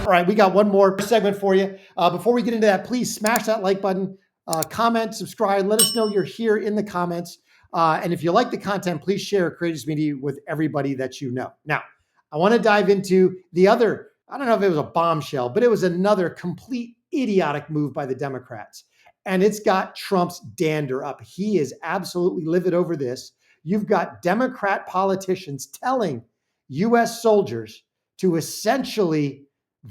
All right, we got one more segment for you. Before we get into that, please smash that like button, comment, subscribe. Let us know you're here in the comments. And if you like the content, please share Courageous Media with everybody that you know. Now, I want to dive into the other, I don't know if it was a bombshell, but it was another complete idiotic move by the Democrats. And it's got Trump's dander up. He is absolutely livid over this. You've got Democrat politicians telling U.S. soldiers to essentially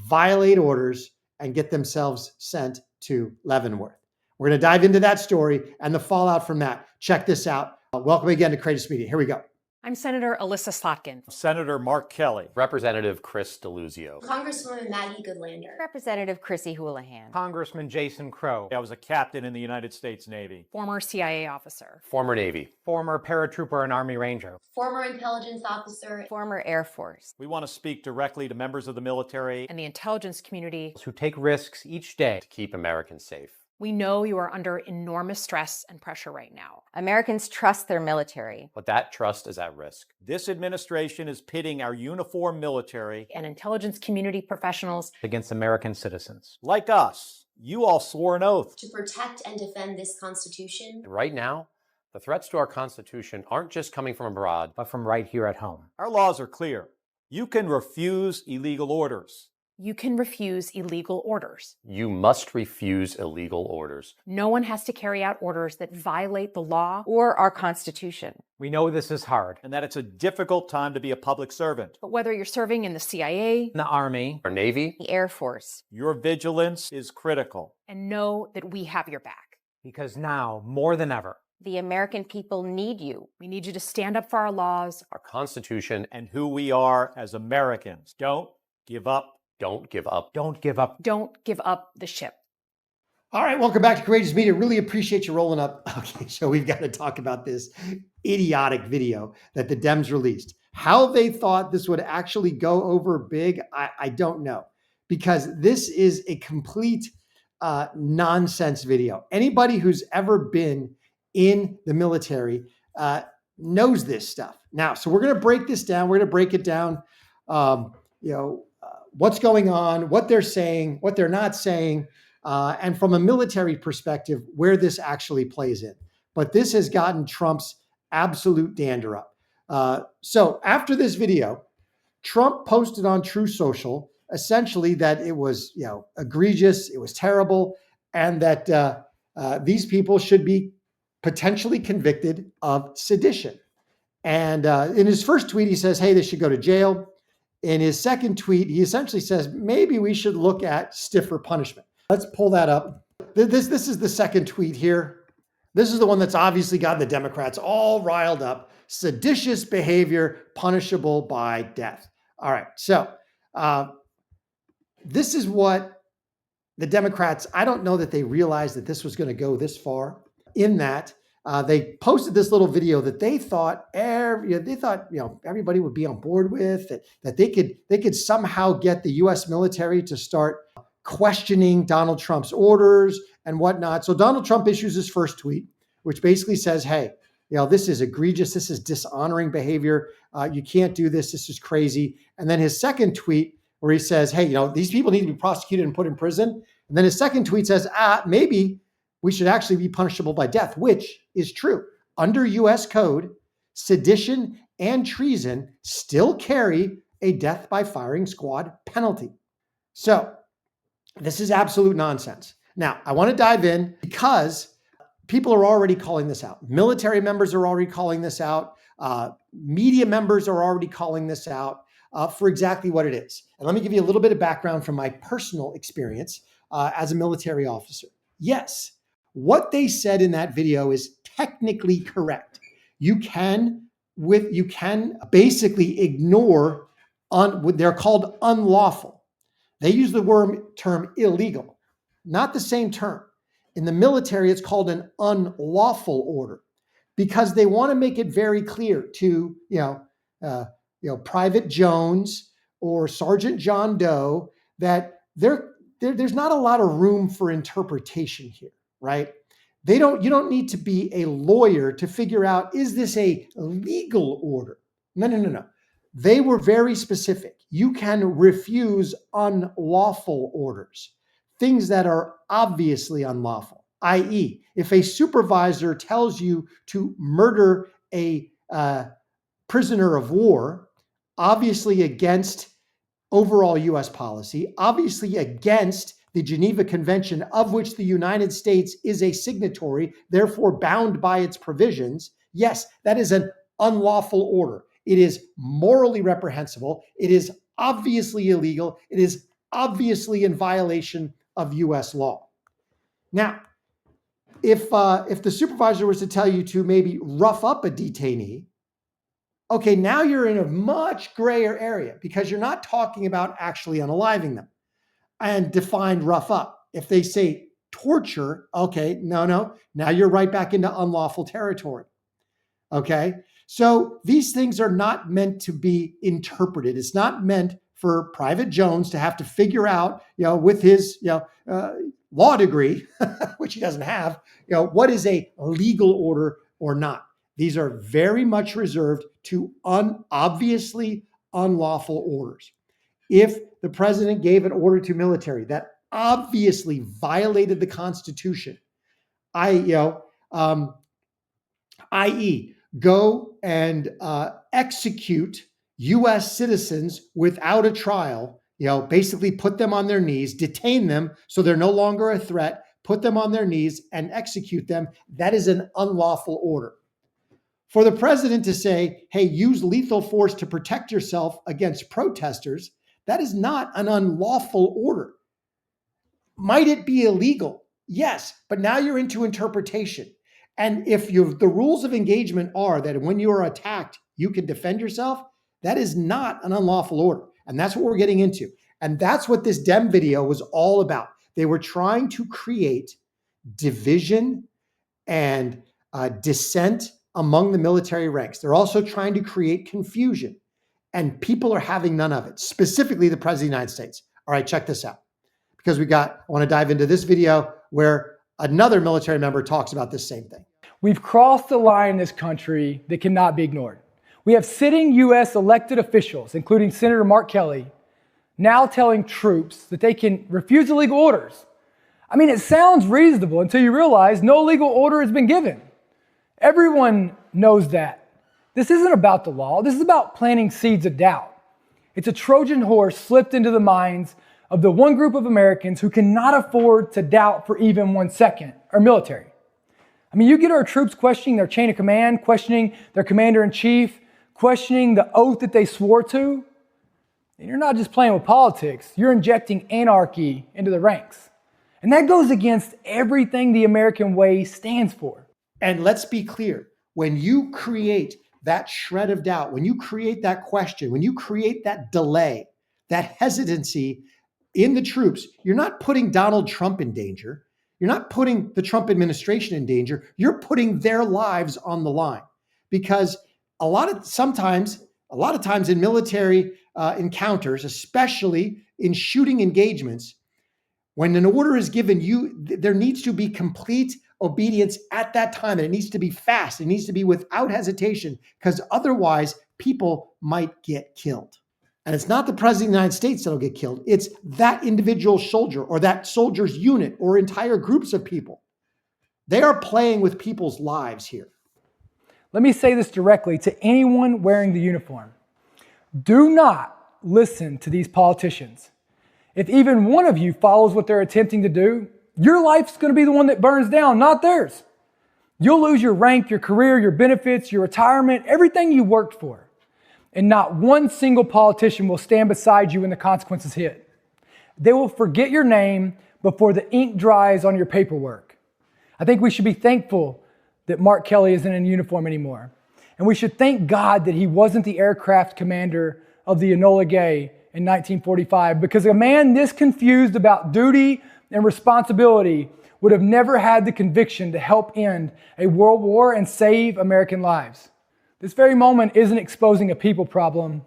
violate orders and get themselves sent to Leavenworth. We're going to dive into that story and the fallout from that. Check this out. Welcome again to Courageous Media. Here we go. I'm Senator Alyssa Slotkin. Senator Mark Kelly. Representative Chris Deluzio. Congresswoman Maggie Goodlander. Representative Chrissy Houlihan. Congressman Jason Crow. I was a captain in the United States Navy. Former CIA officer. Former Navy. Former paratrooper and Army Ranger. Former intelligence officer. Former Air Force. We want to speak directly to members of the military and the intelligence community who take risks each day to keep Americans safe. We know you are under enormous stress and pressure right now. Americans trust their military, but that trust is at risk. This administration is pitting our uniformed military and intelligence community professionals against American citizens. Like us. You all swore an oath to protect and defend this Constitution. And right now, the threats to our Constitution aren't just coming from abroad, but from right here at home. Our laws are clear. You can refuse illegal orders. You can refuse illegal orders. You must refuse illegal orders. No one has to carry out orders that violate the law or our Constitution. We know this is hard and that it's a difficult time to be a public servant. But whether you're serving in the CIA, the Army, or Navy, the Air Force, your vigilance is critical. And know that we have your back. Because now, more than ever, the American people need you. We need you to stand up for our laws, our Constitution, and who we are as Americans. Don't give up. Don't give up. Don't give up. Don't give up the ship. All right, welcome back to Courageous Media. Really appreciate you rolling up. Okay, so we've got to talk about this idiotic video that the Dems released. How they thought this would actually go over big, I don't know. Because this is a complete nonsense video. Anybody who's ever been in the military knows this stuff. Now, so we're going to break this down. We're going to break it down, what's going on, what they're saying, what they're not saying, and from a military perspective, where this actually plays in. But this has gotten Trump's absolute dander up. So after this video, Trump posted on True Social, essentially that it was, egregious, it was terrible, and that these people should be potentially convicted of sedition. And in his first tweet, he says, hey, they should go to jail. In his second tweet, he essentially says, maybe we should look at stiffer punishment. Let's pull that up. This is the second tweet here. This is the one that's obviously gotten the Democrats all riled up. Seditious behavior punishable by death. All right, so this is what the Democrats, I don't know that they realized that this was going to go this far, in that they posted this little video that they thought everybody would be on board with, that they could somehow get the U.S. military to start questioning Donald Trump's orders and whatnot. So Donald Trump issues his first tweet, which basically says, hey, this is egregious. This is dishonoring behavior. You can't do this. This is crazy. And then his second tweet where he says, hey, these people need to be prosecuted and put in prison. And then his second tweet says, maybe we should actually be punishable by death, which is true. Under U.S. code, sedition and treason still carry a death by firing squad penalty. So this is absolute nonsense. Now, I want to dive in because people are already calling this out. Military members are already calling this out. Media members are already calling this out for exactly what it is. And let me give you a little bit of background from my personal experience as a military officer. Yes, what they said in that video is technically correct. You can basically ignore, they're called unlawful. They use the term illegal, not the same term. In the military, it's called an unlawful order because they want to make it very clear to, Private Jones or Sergeant John Doe that there's not a lot of room for interpretation here. Right? You don't need to be a lawyer to figure out, is this a legal order? No. they were very specific. You can refuse unlawful orders, things that are obviously unlawful, i.e., if a supervisor tells you to murder a prisoner of war, obviously against overall U.S. policy, obviously against the Geneva Convention, of which the United States is a signatory, therefore bound by its provisions, yes, that is an unlawful order. It is morally reprehensible. It is obviously illegal. It is obviously in violation of U.S. law. Now, if the supervisor was to tell you to maybe rough up a detainee, okay, now you're in a much grayer area because you're not talking about actually unaliving them and defined rough up. If they say torture, okay, no, now you're right back into unlawful territory. Okay, so these things are not meant to be interpreted. It's not meant for Private Jones to have to figure out, with his, law degree, which he doesn't have, what is a legal order or not. These are very much reserved to obviously unlawful orders. If the president gave an order to military that obviously violated the Constitution, i.e., go and execute U.S. citizens without a trial, basically put them on their knees, detain them so they're no longer a threat, put them on their knees and execute them, that is an unlawful order. For the president to say, hey, use lethal force to protect yourself against protesters, that is not an unlawful order. Might it be illegal? Yes, but now you're into interpretation. And if the rules of engagement are that when you are attacked, you can defend yourself, that is not an unlawful order. And that's what we're getting into. And that's what this Dem video was all about. They were trying to create division and dissent among the military ranks. They're also trying to create confusion. And people are having none of it, specifically the President of the United States. All right, check this out. Because I want to dive into this video where another military member talks about this same thing. We've crossed the line in this country that cannot be ignored. We have sitting U.S. elected officials, including Senator Mark Kelly, now telling troops that they can refuse illegal orders. I mean, it sounds reasonable until you realize no legal order has been given. Everyone knows that. This isn't about the law. This is about planting seeds of doubt. It's a Trojan horse slipped into the minds of the one group of Americans who cannot afford to doubt for even 1 second, our military. I mean, you get our troops questioning their chain of command, questioning their commander-in-chief, questioning the oath that they swore to. And you're not just playing with politics, you're injecting anarchy into the ranks. And that goes against everything the American way stands for. And let's be clear, when you create that shred of doubt, when you create that question, when you create that delay, that hesitancy in the troops, you're not putting Donald Trump in danger. You're not putting the Trump administration in danger. You're putting their lives on the line. Because a lot of times in military encounters, especially in shooting engagements, when an order is given, there needs to be complete obedience at that time. And it needs to be fast. It needs to be without hesitation, because otherwise people might get killed. And it's not the president of the United States that'll get killed. It's that individual soldier or that soldier's unit or entire groups of people. They are playing with people's lives here. Let me say this directly to anyone wearing the uniform. Do not listen to these politicians. If even one of you follows what they're attempting to do, your life's going to be the one that burns down, not theirs. You'll lose your rank, your career, your benefits, your retirement, everything you worked for. And not one single politician will stand beside you when the consequences hit. They will forget your name before the ink dries on your paperwork. I think we should be thankful that Mark Kelly isn't in uniform anymore. And we should thank God that he wasn't the aircraft commander of the Enola Gay in 1945, because a man this confused about duty and responsibility would have never had the conviction to help end a world war and save American lives. This very moment isn't exposing a people problem.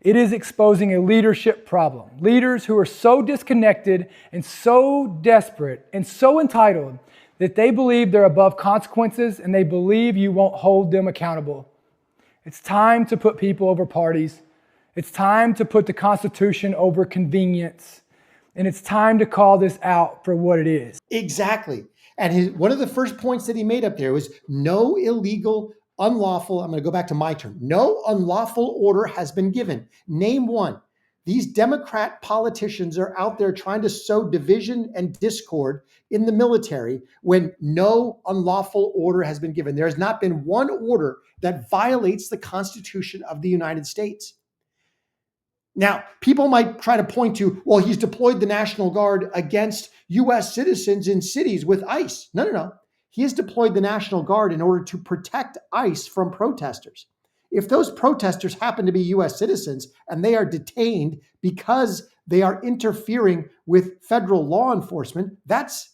It is exposing a leadership problem. Leaders who are so disconnected and so desperate and so entitled that they believe they're above consequences and they believe you won't hold them accountable. It's time to put people over parties It's time to put the Constitution over convenience. And it's time to call this out for what it is. Exactly. And one of the first points that he made up there was no illegal, unlawful, I'm going to go back to my term, no unlawful order has been given. Name one. These Democrat politicians are out there trying to sow division and discord in the military when no unlawful order has been given. There has not been one order that violates the Constitution of the United States. Now, people might try to point to, well, he's deployed the National Guard against U.S. citizens in cities with ICE. No. He has deployed the National Guard in order to protect ICE from protesters. If those protesters happen to be U.S. citizens and they are detained because they are interfering with federal law enforcement, that's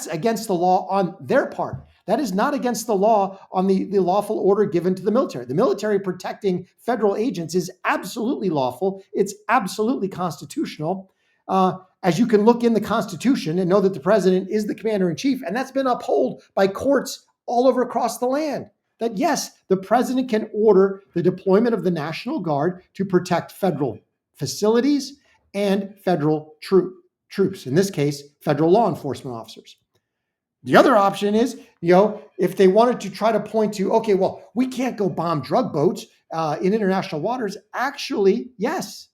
against the law on their part. That is not against the law on the lawful order given to the military. The military protecting federal agents is absolutely lawful. It's absolutely constitutional. As you can look in the Constitution and know that the president is the commander in chief, and that's been upheld by courts all over across the land. That yes, the president can order the deployment of the National Guard to protect federal facilities and federal troops, in this case, federal law enforcement officers. The other option is, if they wanted to try to point to, okay, well, we can't go bomb drug boats in international waters. Actually, yes.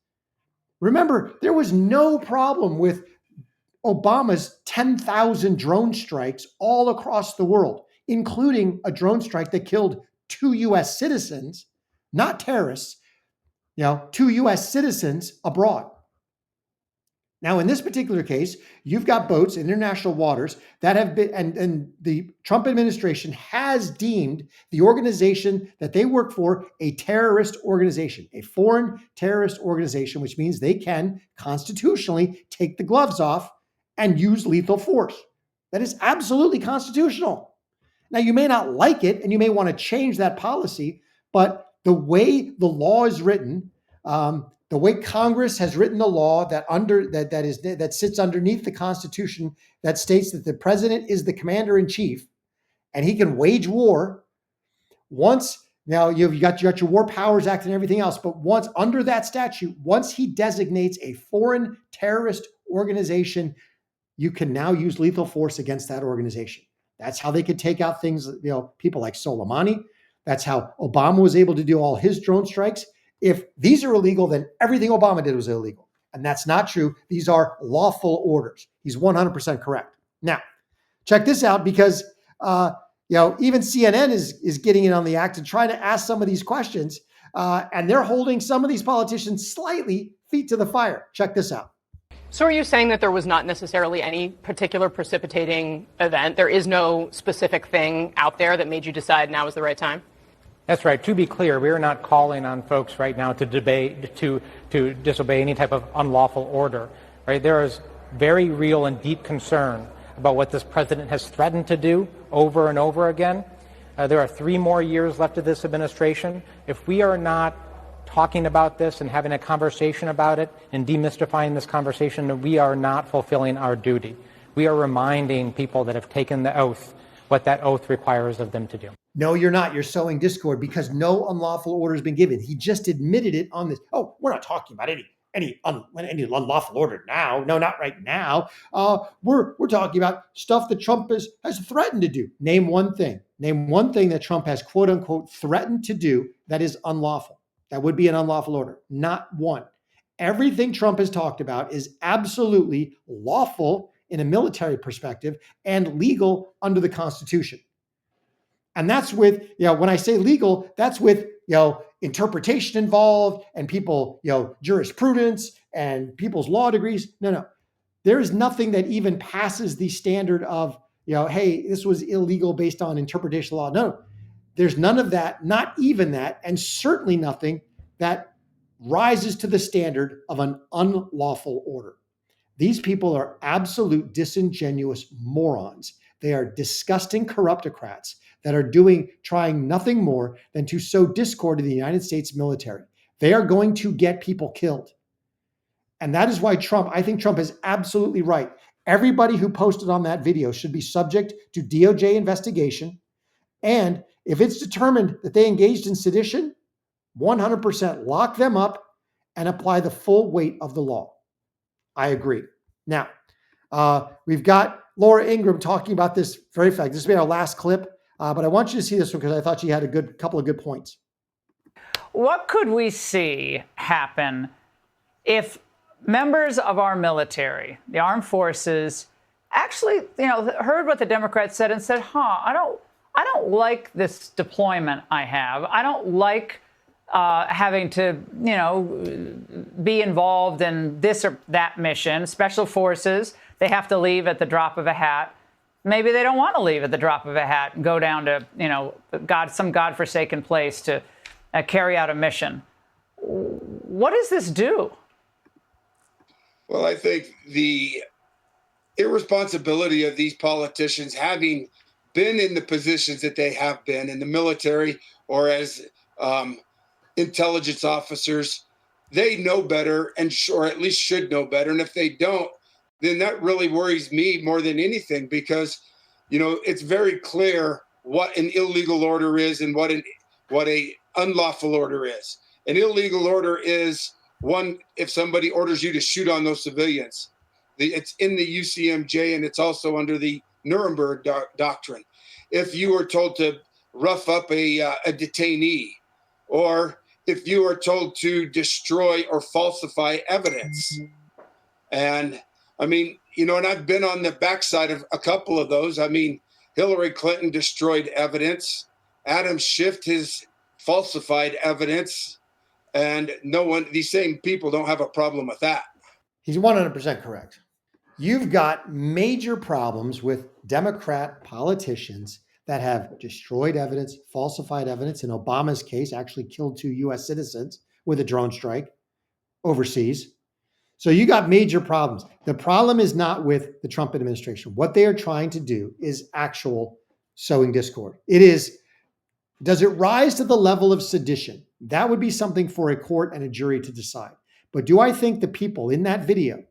Remember, there was no problem with Obama's 10,000 drone strikes all across the world, including a drone strike that killed 2 U.S. citizens, not terrorists, 2 U.S. citizens abroad. Now, in this particular case, you've got boats in international waters that have been, and the Trump administration has deemed the organization that they work for a terrorist organization, a foreign terrorist organization, which means they can constitutionally take the gloves off and use lethal force. That is absolutely constitutional. Now, you may not like it and you may want to change that policy, but the way the law is written, the way Congress has written the law that sits underneath the Constitution that states that the president is the commander in chief and he can wage war now you've got your War Powers Act and everything else, but once under that statute, once he designates a foreign terrorist organization, you can now use lethal force against that organization. That's how they could take out things, people like Soleimani. That's how Obama was able to do all his drone strikes. If these are illegal, then everything Obama did was illegal. And that's not true. These are lawful orders. He's 100% correct. Now, check this out, because even CNN is getting in on the act and trying to ask some of these questions. And they're holding some of these politicians slightly feet to the fire. Check this out. So are you saying that there was not necessarily any particular precipitating event? There is no specific thing out there that made you decide now is the right time? That's right. To be clear, we are not calling on folks right now to disobey any type of unlawful order. Right? There is very real and deep concern about what this president has threatened to do over and over again. There are 3 more years left of this administration. If we are not talking about this and having a conversation about it and demystifying this conversation, then we are not fulfilling our duty. We are reminding people that have taken the oath what that oath requires of them to do. No, you're not. You're sowing discord because no unlawful order has been given. He just admitted it on this. Oh, we're not talking about any unlawful order now. No, not right now. We're talking about stuff that Trump has threatened to do. Name one thing. Name one thing that Trump has quote unquote threatened to do that is unlawful. That would be an unlawful order. Not one. Everything Trump has talked about is absolutely lawful in a military perspective and legal under the Constitution. And that's with, when I say legal, that's with, interpretation involved and people, jurisprudence and people's law degrees. No. There is nothing that even passes the standard of, hey, this was illegal based on interpretation law. No, there's none of that, not even that, and certainly nothing that rises to the standard of an unlawful order. These people are absolute disingenuous morons. They are disgusting corruptocrats that are trying nothing more than to sow discord in the United States military. They are going to get people killed. And that is why I think Trump is absolutely right. Everybody who posted on that video should be subject to DOJ investigation. And if it's determined that they engaged in sedition, 100% lock them up and apply the full weight of the law. I agree. Now, we've got Laura Ingraham talking about this very fact. This will be our last clip, but I want you to see this one because I thought she had a couple of good points. What could we see happen if members of our military, the armed forces, actually, heard what the Democrats said and said, I don't like this deployment I have. I don't like having to, be involved in this or that mission. Special forces, they have to leave at the drop of a hat. Maybe they don't want to leave at the drop of a hat and go down to, some godforsaken place to carry out a mission. What does this do? Well, I think the irresponsibility of these politicians, having been in the positions that they have been in the military or as intelligence officers, they know better or at least should know better. And if they don't, then that really worries me more than anything, because, it's very clear what an illegal order is and what a unlawful order is. An illegal order is one, if somebody orders you to shoot on those civilians. It's in the UCMJ, and it's also under the Nuremberg doctrine. If you are told to rough up a detainee, or if you are told to destroy or falsify evidence. And and I've been on the backside of a couple of those. Hillary Clinton destroyed evidence. Adam Schiff has falsified evidence. And these same people don't have a problem with that. He's 100% correct. You've got major problems with Democrat politicians that have destroyed evidence, falsified evidence. In Obama's case, actually killed 2 U.S. citizens with a drone strike overseas. So you got major problems. The problem is not with the Trump administration. What they are trying to do is actual sowing discord. Does it rise to the level of sedition? That would be something for a court and a jury to decide. But do I think the people in that video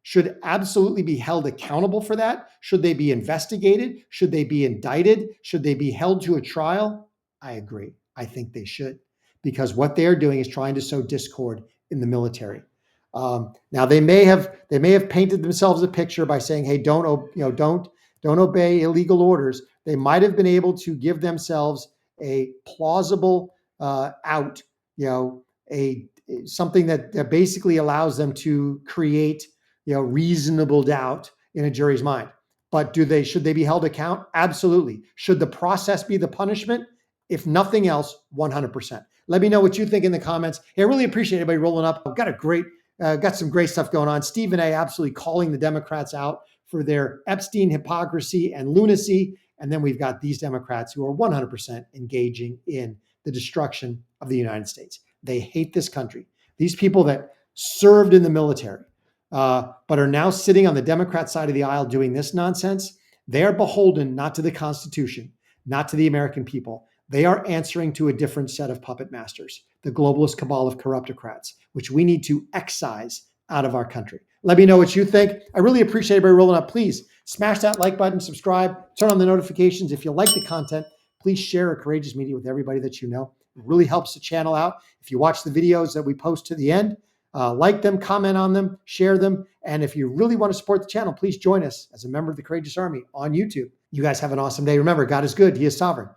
should absolutely be held accountable for that? Should they be investigated? Should they be indicted? Should they be held to a trial? I agree. I think they should, because what they're doing is trying to sow discord in the military. Now they may have painted themselves a picture by saying, "Hey, don't obey illegal orders." They might have been able to give themselves a plausible out, something that basically allows them to create, reasonable doubt in a jury's mind. But should they be held account? Absolutely. Should the process be the punishment? If nothing else, 100%. Let me know what you think in the comments. Hey, I really appreciate everybody rolling up. I've got some great stuff going on. Stephen A. absolutely calling the Democrats out for their Epstein hypocrisy and lunacy. And then we've got these Democrats who are 100% engaging in the destruction of the United States. They hate this country. These people that served in the military, but are now sitting on the Democrat side of the aisle doing this nonsense, they are beholden not to the Constitution, not to the American people. They are answering to a different set of puppet masters, the globalist cabal of corruptocrats, which we need to excise out of our country. Let me know what you think. I really appreciate everybody rolling up. Please smash that like button, subscribe, turn on the notifications. If you like the content, please share Courageous Media with everybody that you know. It really helps the channel out. If you watch the videos that we post to the end, like them, comment on them, share them. And if you really want to support the channel, please join us as a member of the Courageous Army on YouTube. You guys have an awesome day. Remember, God is good. He is sovereign.